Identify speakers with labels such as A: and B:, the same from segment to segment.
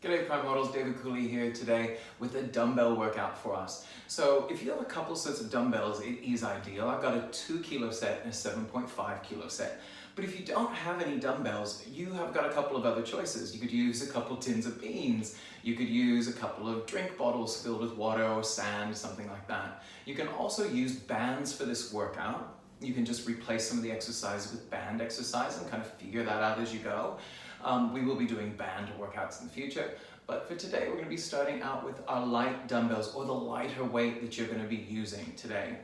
A: G'day PrimeMortals, David Cooley here today with a dumbbell workout for us. So if you have a couple sets of dumbbells, it is ideal. I've got a 2 kilo set and a 7.5 kilo set. But if you don't have any dumbbells, you have got a couple of other choices. You could use a couple tins of beans. You could use a couple of drink bottles filled with water or sand, something like that. You can also use bands for this workout. You can just replace some of the exercises with band exercise and kind of figure that out as you go. We will be doing band workouts in the future, but for today we're going to be starting out with our light dumbbells, or the lighter weight that you're going to be using today.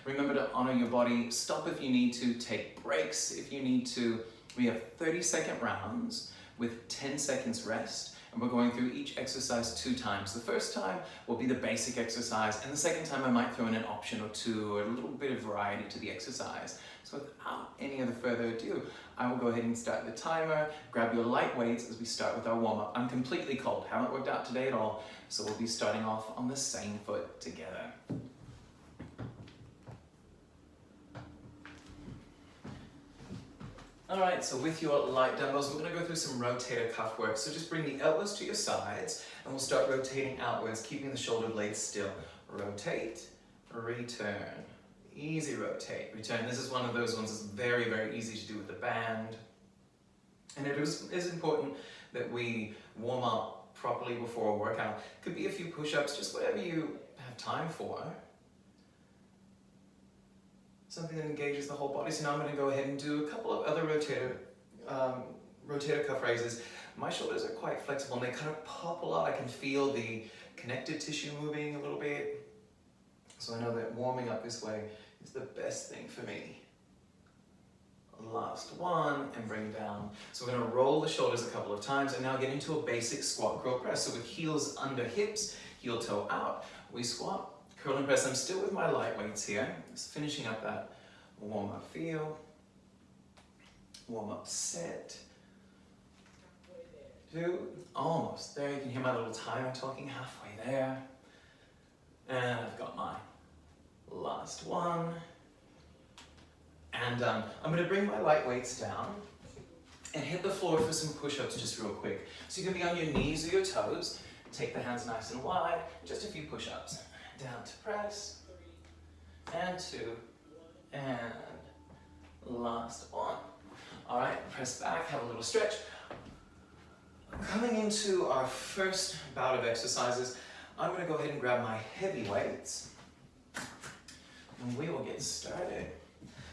A: Remember to honor your body, stop if you need to, take breaks if you need to. We have 30-second rounds with 10 seconds rest, and we're going through each exercise 2 times. The first time will be the basic exercise, and the second time I might throw in an option or two, or a little bit of variety to the exercise. So without any other further ado, I will go ahead and start the timer. Grab your light weights as we start with our warm-up. I'm completely cold, haven't worked out today at all, so we'll be starting off on the same foot together. Alright, so with your light dumbbells, we're going to go through some rotator cuff work. So just bring the elbows to your sides, and we'll start rotating outwards, keeping the shoulder blades still. Rotate, return. Easy rotate, return. This is one of those ones that's very, very easy to do with the band. And it is important that we warm up properly before a workout. Could be a few push-ups, just whatever you have time for. Something that engages the whole body. So now I'm going to go ahead and do a couple of other rotator cuff raises. My shoulders are quite flexible and they kind of pop a lot. I can feel the connective tissue moving a little bit. So I know that warming up this way is the best thing for me. Last one, and bring down. So we're going to roll the shoulders a couple of times and now get into a basic squat curl press. So with heels under hips, heel toe out, we squat, curl and press. I'm still with my light weights here, just finishing up that warm up feel, warm up set. 2, almost there. You can hear my little timer talking, halfway there. And I've got my last one. And I'm going to bring my light weights down and hit the floor for some push-ups just real quick. So you can be on your knees or your toes. Take the hands nice and wide. Just a few push-ups. Down to press. And 2. And last one. All right, press back, have a little stretch. Coming into our first bout of exercises, I'm going to go ahead and grab my heavy weights and we will get started.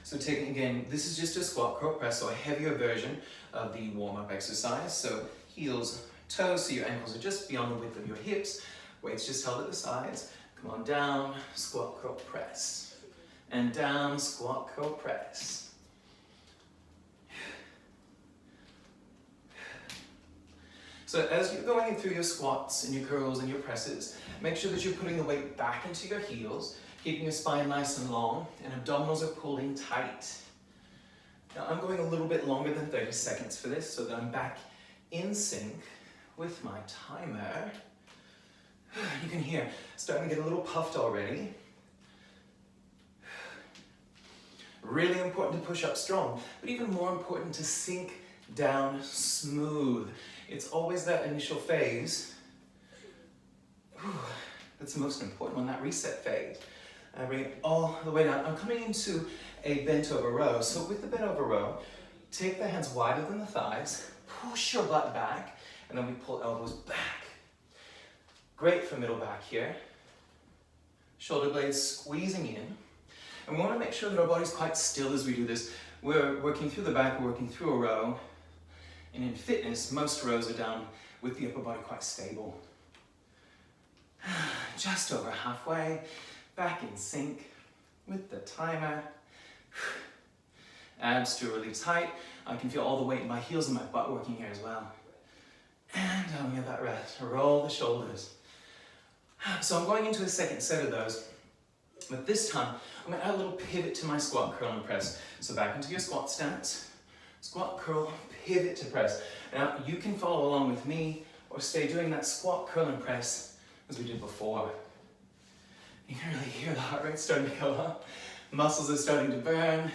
A: So taking again, this is just a squat curl press, so a heavier version of the warm-up exercise. So heels, toes, so your ankles are just beyond the width of your hips. Weights just held at the sides. Come on down, squat curl press. And down, squat curl press. So as you're going through your squats and your curls and your presses, make sure that you're putting the weight back into your heels, keeping your spine nice and long, and abdominals are pulling tight. Now I'm going a little bit longer than 30 seconds for this, so that I'm back in sync with my timer. You can hear, starting to get a little puffed already. Really important to push up strong, but even more important to sink down smooth. It's always that initial phase that's the most important one, that reset phase. I bring it all the way down. I'm coming into a bent over row. So with the bent over row, take the hands wider than the thighs, push your butt back, and then we pull elbows back. Great for middle back here. Shoulder blades squeezing in. And we want to make sure that our body's quite still as we do this. We're working through the back, we're working through a row. And in fitness, most rows are down with the upper body quite stable. Just over halfway, back in sync with the timer. Abs still really tight. I can feel all the weight in my heels and my butt working here as well. And we get that rest. Roll the shoulders. So I'm going into a second set of those. But this time, I'm going to add a little pivot to my squat, curl, and press. So back into your squat stance. Squat, curl, pivot to press. Now, you can follow along with me or stay doing that squat, curl, and press as we did before. You can really hear the heart rate starting to go up. Muscles are starting to burn.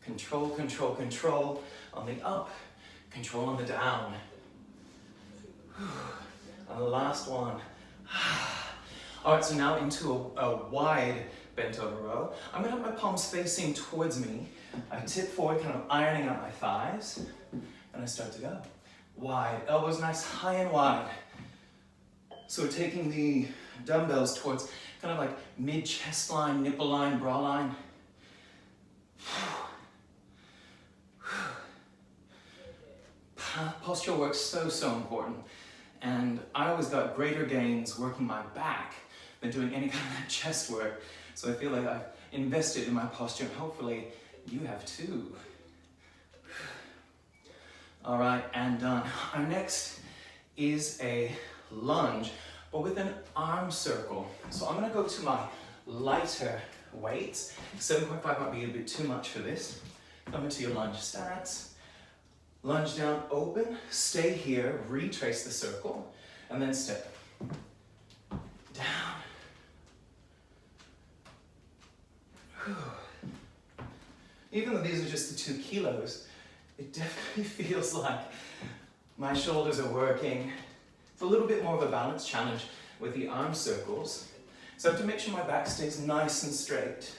A: Control, control, control on the up, control on the down. And the last one. All right, so now into a wide bent over row. I'm gonna have my palms facing towards me. I tip forward, kind of ironing out my thighs, and I start to go. Wide, elbows nice, high and wide. So we're taking the dumbbells towards kind of like mid-chest line, nipple line, bra line. Posture work so important. And I always got greater gains working my back than doing any kind of chest work. So I feel like I've invested in my posture, and hopefully you have too. All right, and done. Our next is a lunge, but with an arm circle. So I'm gonna go to my lighter weights. 7.5 might be a bit too much for this. Come into your lunge stance. Lunge down, open, stay here, retrace the circle, and then step down. Even though these are just the 2 kilos, it definitely feels like my shoulders are working. It's a little bit more of a balance challenge with the arm circles. So I have to make sure my back stays nice and straight.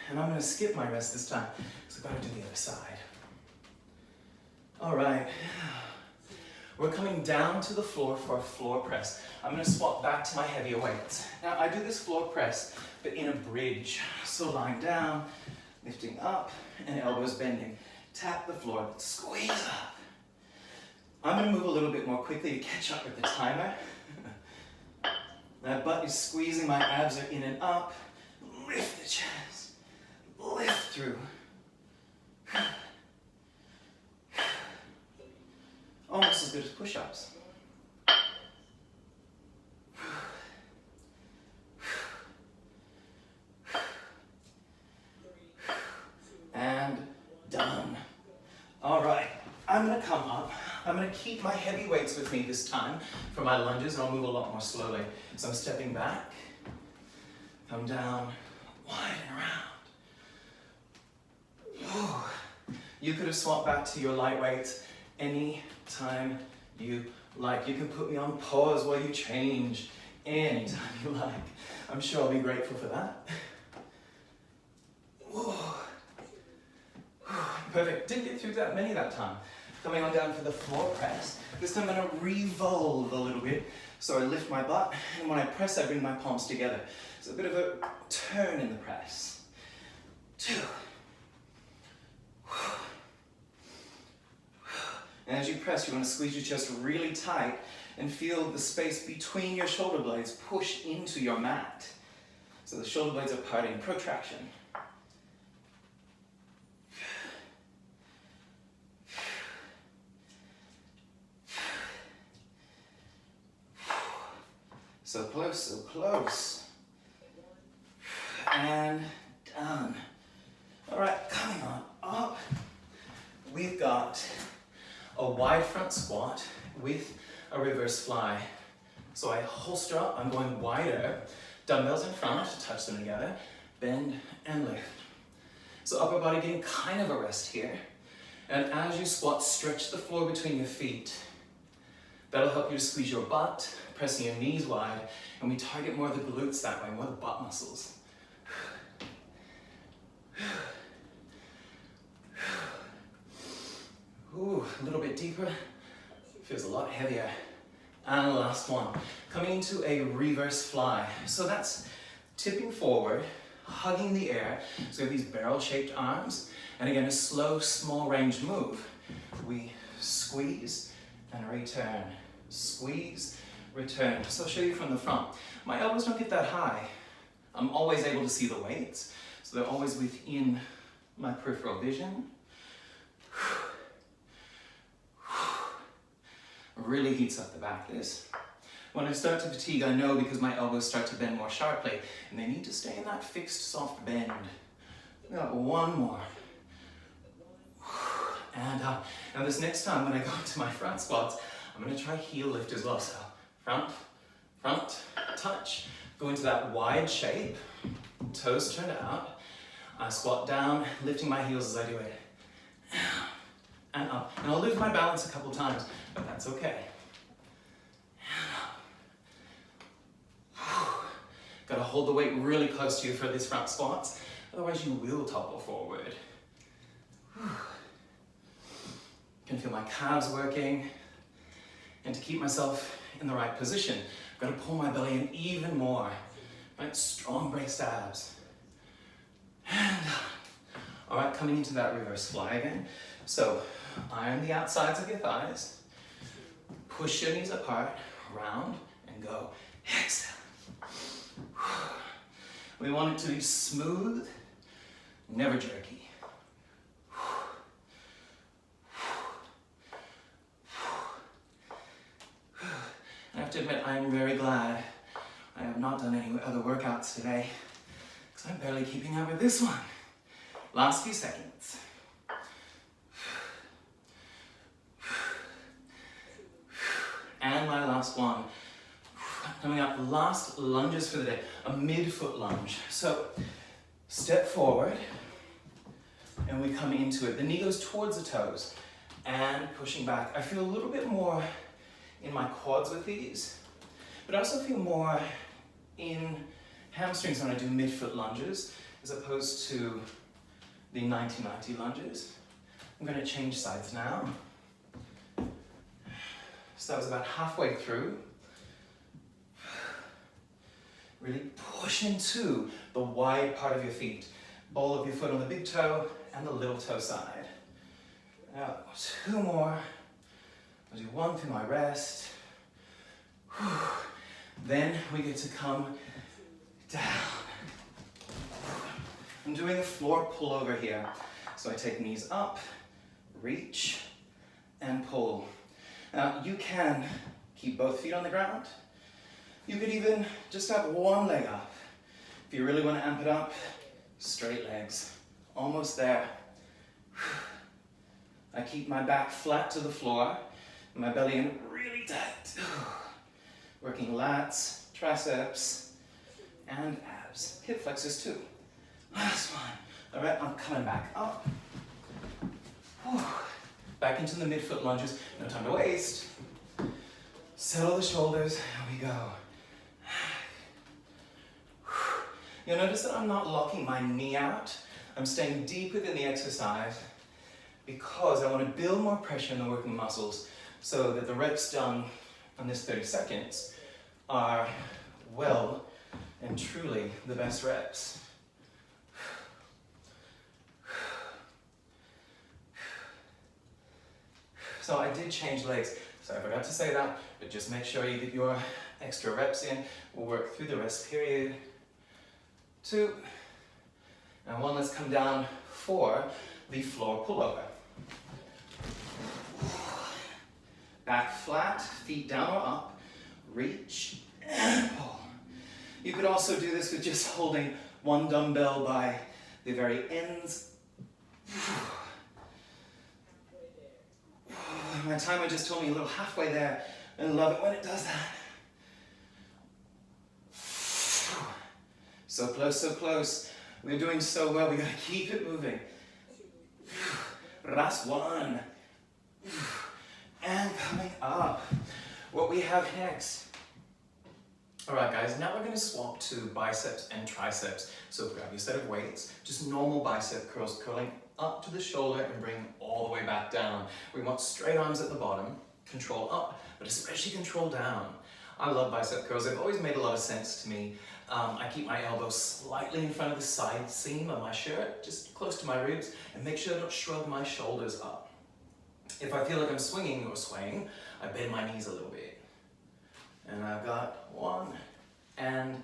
A: And I'm gonna skip my rest this time, because I've got to do the other side. All right, we're coming down to the floor for a floor press. I'm gonna swap back to my heavier weights. Now I do this floor press, but in a bridge. So lying down, lifting up, and elbows bending. Tap the floor, squeeze up. I'm gonna move a little bit more quickly to catch up with the timer. That butt is squeezing, my abs are in and up. Lift the chest, lift through. Almost as good as push-ups. And done. All right, I'm gonna come up. I'm gonna keep my heavy weights with me this time for my lunges, and I'll move a lot more slowly. So I'm stepping back, come down, wide and around. You could have swapped back to your light weights any time you like. You can put me on pause while you change anytime you like. I'm sure I'll be grateful for that. Perfect. Didn't get through that many that time. Coming on down for the floor press. This time I'm going to revolve a little bit. So I lift my butt, and when I press, I bring my palms together. So a bit of a turn in the press. 2. And as you press, you want to squeeze your chest really tight and feel the space between your shoulder blades push into your mat. So the shoulder blades are parting, protraction. So close, so close. And done. All right, coming on up. We've got a wide front squat with a reverse fly. So I holster up, I'm going wider. Dumbbells in front, touch them together, bend and lift. So upper body getting kind of a rest here. And as you squat, stretch the floor between your feet. That'll help you to squeeze your butt, pressing your knees wide, and we target more of the glutes that way, more of the butt muscles. Ooh, a little bit deeper, feels a lot heavier. And the last one, coming into a reverse fly. So that's tipping forward, hugging the air. So we have these barrel-shaped arms, and again, a slow, small range move. We squeeze and return. Squeeze, return. So I'll show you from the front. My elbows don't get that high. I'm always able to see the weights, so they're always within my peripheral vision. Really heats up the back, this. When I start to fatigue, I know because my elbows start to bend more sharply, and they need to stay in that fixed, soft bend. We got one more. And now this next time when I go into my front squats, I'm gonna try heel lift as well. So front, touch, go into that wide shape, toes turned out. I squat down, lifting my heels as I do it. And up. And I'll lose my balance a couple times, but that's okay. Got to hold the weight really close to you for these front squats, otherwise you will topple forward. Can feel my calves working. And to keep myself in the right position, I've got to pull my belly in even more. Right? Strong braced abs. And all right, coming into that reverse fly again. So iron the outsides of your thighs. Push your knees apart, round, and go. Exhale. We want it to be smooth, never jerky. I have to admit, I am very glad I have not done any other workouts today, because I'm barely keeping up with this one. Last few seconds. And my last one. Coming up, last lunges for the day, a midfoot lunge. So step forward and we come into it. The knee goes towards the toes and pushing back. I feel a little bit more in my quads with these, but I also feel more in hamstrings when I do midfoot lunges as opposed to the 90-90 lunges. I'm going to change sides now. So that was about halfway through. Really push into the wide part of your feet. Ball of your foot on the big toe and the little toe side. Now, 2 more. I'll do 1 through my rest. Then we get to come down. I'm doing a floor pullover here. So I take knees up, reach, and pull. Now, you can keep both feet on the ground. You could even just have one leg up. If you really want to amp it up, straight legs. Almost there. I keep my back flat to the floor, and my belly in really tight. Working lats, triceps, and abs. Hip flexors too. Last one. All right, I'm coming back up. Back into the midfoot lunges. No time to waste. Settle the shoulders. Here we go. You'll notice that I'm not locking my knee out. I'm staying deep within the exercise because I want to build more pressure in the working muscles so that the reps done on this 30 seconds are well and truly the best reps. So I did change legs. So I forgot to say that, but just make sure you get your extra reps in. We'll work through the rest period. 2, and 1, let's come down for the floor pullover. Back flat, feet down or up, reach and pull. You could also do this with just holding 1 dumbbell by the very ends. My timer just told me a little halfway there, and I love it when it does that. So close, so close. We're doing so well. We gotta keep it moving. Last 1. And coming up. What we have next. All right, guys, now we're gonna swap to biceps and triceps. So grab your set of weights, just normal bicep curls, curling up to the shoulder and bring all the way back down. We want straight arms at the bottom, control up, but especially control down. I love bicep curls. They've always made a lot of sense to me. I keep my elbows slightly in front of the side seam of my shirt, just close to my ribs, and make sure I don't shrug my shoulders up. If I feel like I'm swinging or swaying, I bend my knees a little bit. And I've got 1 and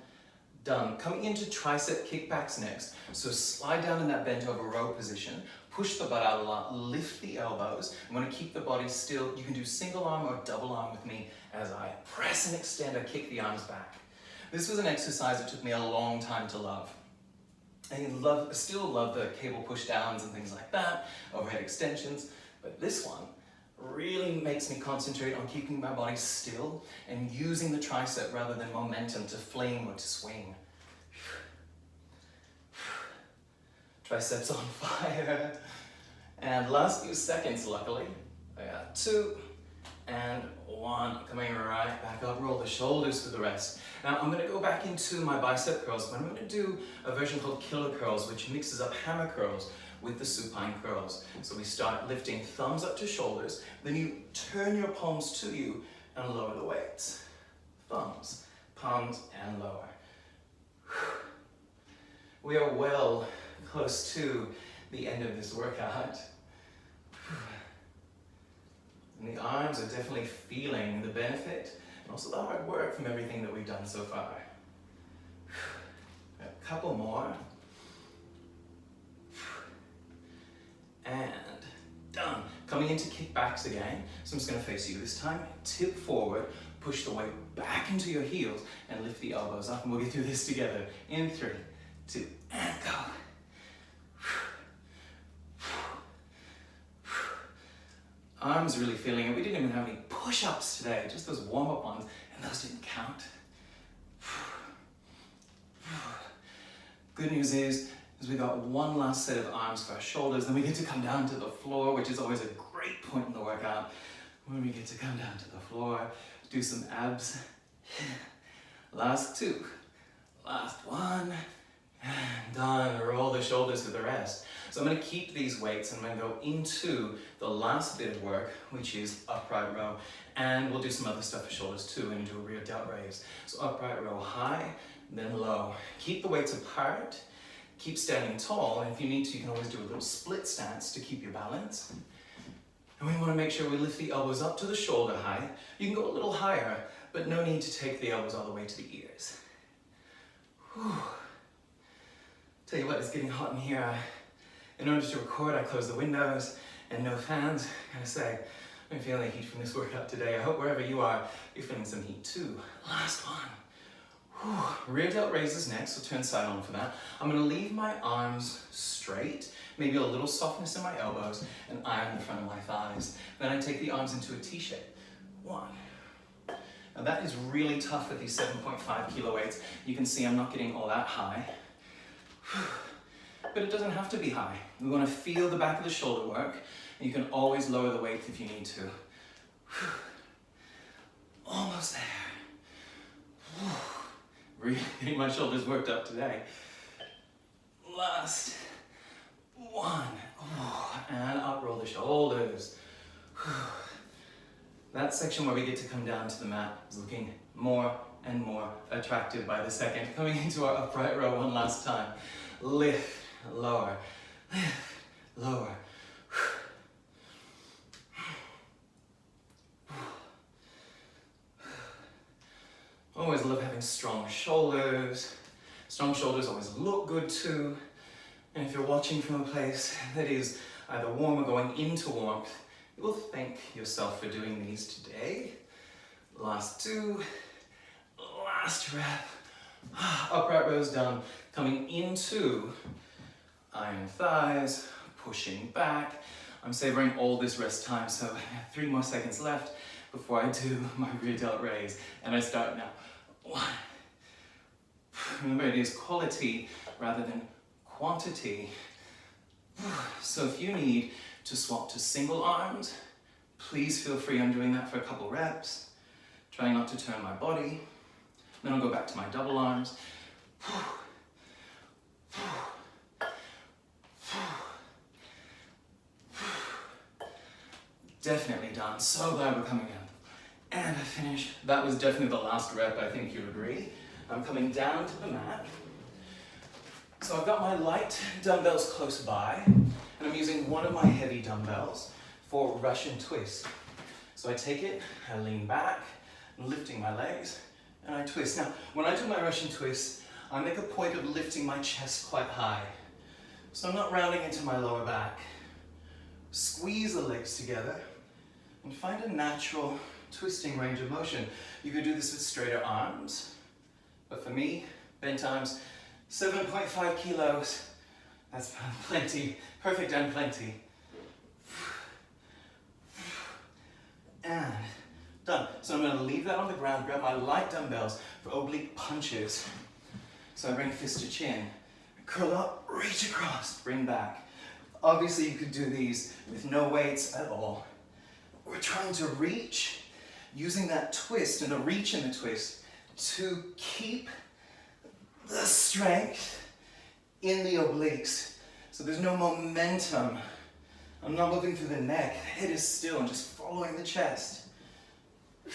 A: done. Coming into tricep kickbacks next. So slide down in that bent over row position, push the butt out a lot, lift the elbows. I'm going to keep the body still. You can do single arm or double arm with me as I press and extend. I kick the arms back. This was an exercise that took me a long time to love. I still love the cable push downs and things like that, overhead extensions, but this one really makes me concentrate on keeping my body still and using the tricep rather than momentum to fling or to swing. Triceps on fire. And last few seconds, luckily. I got 2 and 1. Coming right back up, roll the shoulders for the rest. Now I'm gonna go back into my bicep curls, but I'm gonna do a version called killer curls, which mixes up hammer curls with the supine curls. So we start lifting thumbs up to shoulders, then you turn your palms to you and lower the weights. Thumbs, palms, and lower. We are well close to the end of this workout. And the arms are definitely feeling the benefit and also the hard work from everything that we've done so far. A couple more. And done. Coming into kickbacks again. So I'm just going to face you this time. Tip forward, push the weight back into your heels and lift the elbows up, and we'll get through this together. In 3, 2, and go. Arms really feeling it. We didn't even have any push-ups today, just those warm-up ones, and those didn't count. Good news is we got one last set of arms for our shoulders, then we get to come down to the floor, which is always a great point in the workout, when we get to come down to the floor, do some abs. Last 2, last 1, and done. Roll the shoulders for the rest. So I'm going to keep these weights and I'm going to go into the last bit of work, which is upright row. And we'll do some other stuff for shoulders too, and do a rear delt raise. So upright row high, then low. Keep the weights apart, keep standing tall, and if you need to, you can always do a little split stance to keep your balance. And we want to make sure we lift the elbows up to the shoulder height. You can go a little higher, but no need to take the elbows all the way to the ears. Whew. Tell you what, it's getting hot in here. In order to record, I close the windows and no fans. I gotta say, I'm feeling the heat from this workout today. I hope wherever you are, you're feeling some heat too. Last one. Whew. Rear delt raises next, so turn side on for that. I'm gonna leave my arms straight, maybe a little softness in my elbows, and iron the front of my thighs. Then I take the arms into a T-shape. 1. Now that is really tough with these 7.5 kilo weights. You can see I'm not getting all that high. But it doesn't have to be high. We want to feel the back of the shoulder work, and you can always lower the weight if you need to. Almost there. Really getting my shoulders worked up today. Last 1. And up roll the shoulders. That section where we get to come down to the mat is looking more and more attractive by the second. Coming into our upright row one last time. Lift, lower, lift, lower. Always love having strong shoulders. Strong shoulders always look good too. And if you're watching from a place that is either warm or going into warmth, you will thank yourself for doing these today. Last 2, last rep. Upright rows done. Coming into iron thighs, pushing back. I'm savoring all this rest time, so I have 3 more seconds left before I do my rear delt raise. And I start now. 1. Remember, it is quality rather than quantity. So if you need to swap to single arms, please feel free. I'm doing that for a couple reps. Trying not to turn my body. Then I'll go back to my double arms. Definitely done. So glad we're coming in. And I finish. That was definitely the last rep, I think you'd agree. I'm coming down to the mat. So I've got my light dumbbells close by, and I'm using one of my heavy dumbbells for Russian twist. So I take it, I lean back, lifting my legs, and I twist. Now, when I do my Russian twist, I make a point of lifting my chest quite high. So I'm not rounding into my lower back. Squeeze the legs together and find a natural twisting range of motion. You could do this with straighter arms, but for me, bent arms, 7.5 kilos, that's plenty, perfect and plenty. And done. So I'm going to leave that on the ground, grab my light dumbbells for oblique punches. So I bring fist to chin, curl up, reach across, bring back. Obviously you could do these with no weights at all. We're trying to reach, using that twist and a reach in the twist to keep the strength in the obliques. So there's no momentum. I'm not moving through the neck. The head is still. I'm just following the chest. You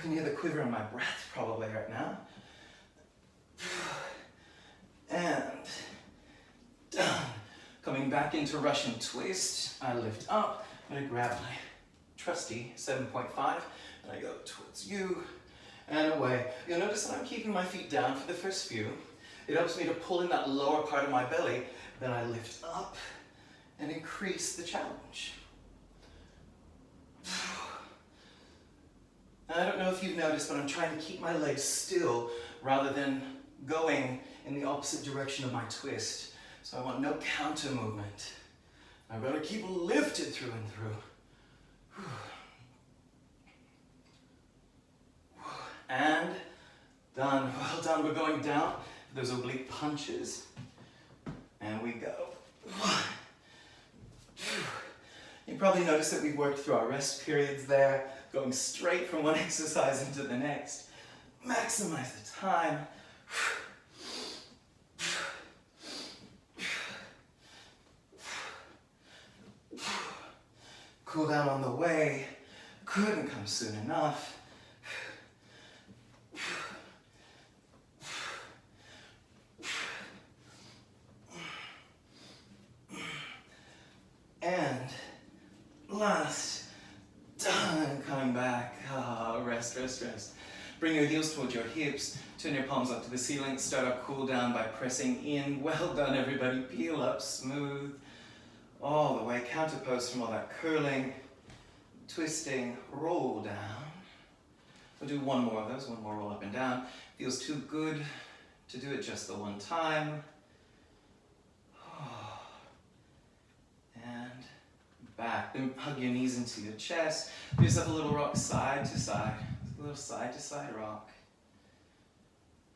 A: can hear the quiver in my breath probably right now. And done. Coming back into Russian twist. I lift up and I grab my trusty 7.5 and I go towards you and away. You'll notice that I'm keeping my feet down for the first few. It helps me to pull in that lower part of my belly. Then I lift up and increase the challenge. And I don't know if you've noticed, but I'm trying to keep my legs still rather than going in the opposite direction of my twist. So I want no counter movement. I've got to keep lifted through and through. And done. Well done. We're going down. Those oblique punches. And we go. You probably noticed that we've worked through our rest periods there, going straight from one exercise into the next. Maximize the time. Cool down on the way. Couldn't come soon enough. And last, done, coming back. Rest, rest, rest. Bring your heels towards your hips, turn your palms up to the ceiling, start our cool down by pressing in. Well done, everybody. Peel up, smooth, all the way. Counter pose from all that curling, twisting, roll down. We'll do one more of those, one more roll up and down. Feels too good to do it just the one time. And back. Then hug your knees into your chest. Give yourself a little rock side to side. A little side to side rock.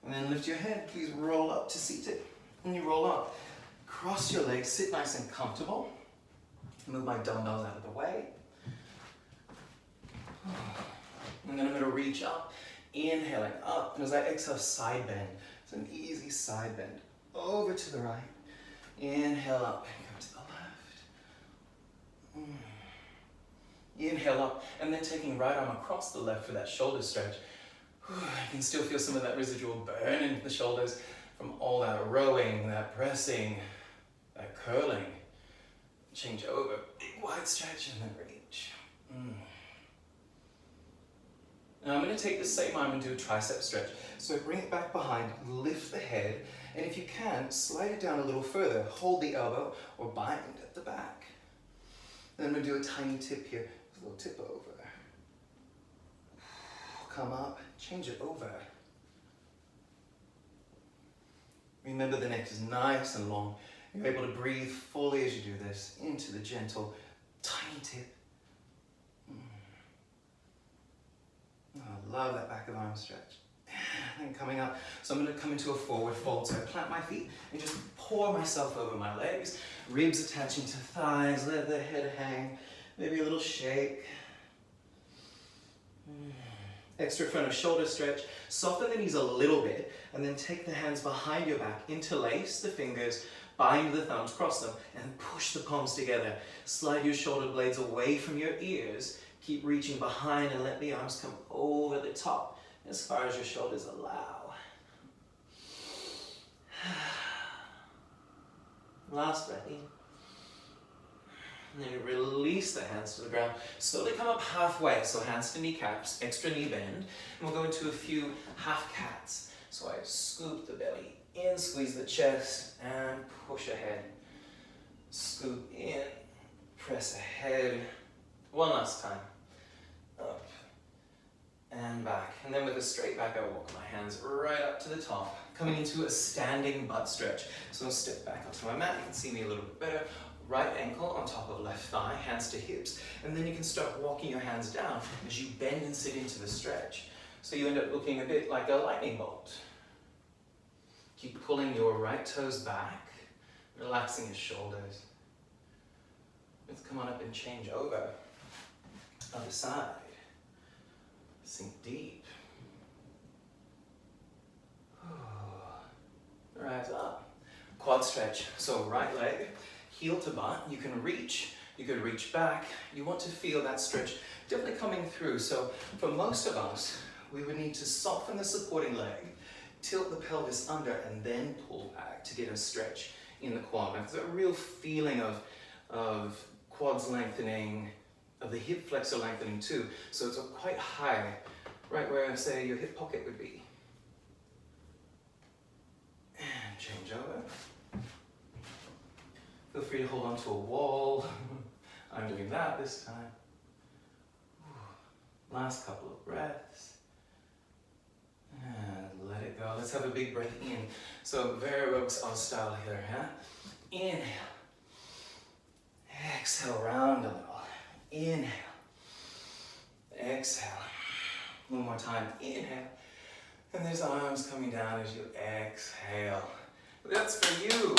A: And then lift your head. Please roll up to seated. And you roll up. Cross your legs. Sit nice and comfortable. Move my dumbbells out of the way. And then I'm going to reach up. Inhaling up. And as I exhale, side bend. It's an easy side bend. Over to the right. Inhale up and go to the left. Inhale up, and then taking right arm across the left for that shoulder stretch. You can still feel some of that residual burn into the shoulders from all that rowing, that pressing, that curling. Change over, big wide stretch, and then reach. Now I'm going to take the same arm and do a tricep stretch. So bring it back behind, lift the head, and if you can, slide it down a little further. Hold the elbow or bind at the back. Then we'll do a tiny tip here. A little tip over. Come up, change it over. Remember the neck is nice and long. You're able to breathe fully as you do this into the gentle, tiny tip. I love that back of arm stretch. And coming up, so I'm going to come into a forward fold. So I plant my feet and just pour myself over my legs. Ribs attaching to thighs, let the head hang. Maybe a little shake. Extra front of shoulder stretch. Soften the knees a little bit and then take the hands behind your back. Interlace the fingers, bind the thumbs, cross them, and push the palms together. Slide your shoulder blades away from your ears. Keep reaching behind and let the arms come over the top as far as your shoulders allow. Last breath in. And then release the hands to the ground. Slowly come up halfway, so hands to kneecaps, extra knee bend. And we'll go into a few half cats. So I scoop the belly in, squeeze the chest, and push ahead. Scoop in, press ahead. One last time. Up and back. And then with a straight back, I walk my hands right up to the top, coming into a standing butt stretch. So I'll step back onto my mat. You can see me a little bit better. Right ankle on top of left thigh, hands to hips. And then you can start walking your hands down as you bend and sit into the stretch. So you end up looking a bit like a lightning bolt. Keep pulling your right toes back, relaxing your shoulders. Let's come on up and change over. Other side. Sink deep. Rise up. Quad stretch. So right leg, heel to butt. You can reach. You could reach back. You want to feel that stretch definitely coming through. So for most of us, we would need to soften the supporting leg, tilt the pelvis under, and then pull back to get a stretch in the quad. There's a real feeling of quads lengthening, of the hip flexor lengthening too. So it's quite high, right where, say, your hip pocket would be. And change over. Feel free to hold on to a wall. I'm doing that this time. Last couple of breaths. And let it go. Let's have a big breath in. So very aerobics style here, huh? Inhale. Exhale, round a little. Inhale. Exhale. One more time. Inhale. And there's arms coming down as you exhale. That's for you.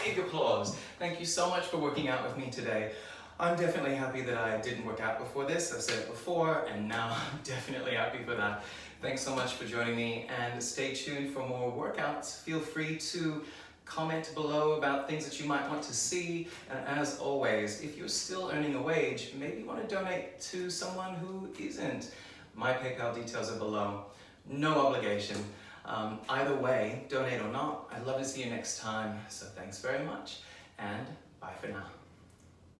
A: Big applause. Thank you so much for working out with me today. I'm definitely happy that I didn't work out before this. I've said it before, and now I'm definitely happy for that. Thanks so much for joining me, and stay tuned for more workouts. Feel free to comment below about things that you might want to see. And as always, if you're still earning a wage, maybe you want to donate to someone who isn't. My PayPal details are below. No obligation. Either way, donate or not, I'd love to see you next time. So thanks very much, and bye for now.